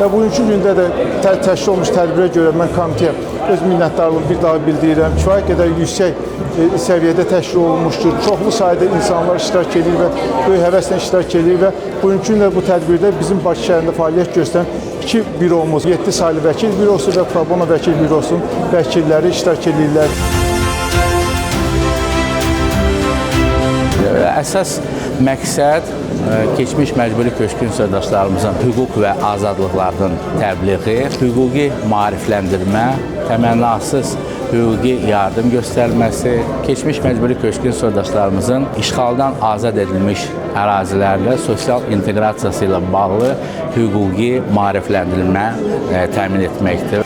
Və bugünkü gündə də təşkil olunmuş tədbirə görə mən komitəyə öz minnətdarlığımı bir daha bildirirəm. Kifayət qədər yüksək səviyyədə təşkil olunmuşdur. Çoxlu sayda insanlar iştirak edir və böyük həvəslə iştirak edir və bugünkü gündə bu tədbirdə bizim Bakı şəhərində fəaliyyət göstərən iki büromuz, 7 saylı vəkil bürosu və Probona vəkil bürosunun vəkilləri iştirak edirlər. Əsas məqsəd keçmiş məcburi köçkün sərdaşlarımızın hüquq və azadlıqlarının təbliği, hüquqi maarifləndirmə, təmənnasız hüquqi yardım göstərilməsi, keçmiş məcburi köçkün sərdaşlarımızın işğaldan azad edilmiş ərazilərlə sosial inteqrasiyası ilə bağlı hüquqi maarifləndirilmə təmin etməkdir.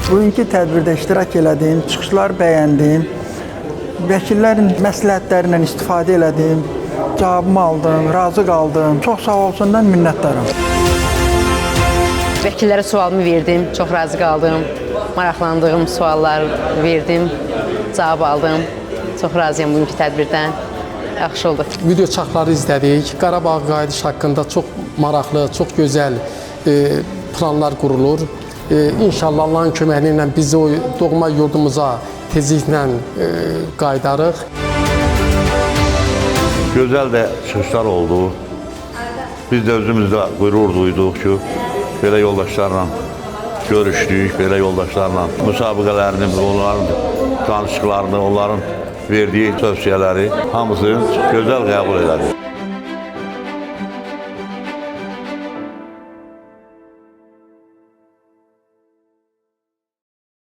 Bugünkü tədbirdə iştirak elədim, çıxışlar bəyəndim, vəkillərin məsləhətlərindən istifadə elədim, cavabımı aldım, razı qaldım. Çox sağ olsunlar, minnətdaram. Vəkillərə sualımı verdim, çox razı qaldım, maraqlandığım suallar verdim, cavab aldım. Çox razıyam bugünkü tədbirdən, yaxşı oldu. Video çarxları izlədik, Qarabağ qayıdış haqqında çox maraqlı, çox gözəl planlar qurulur. İnşallah Allahın köməkliyi ilə biz o doğma yurdumuza tezliklə qayıdarıq. Gözəl də çıxışlar oldu. Biz də özümüzdə qürur duyduq ki, belə yoldaşlarla görüşdük, belə yoldaşlarla müsabiqələrini, onların danışıqlarını, onların verdiyi tövsiyələri hamısı gözəl qəbul elədik.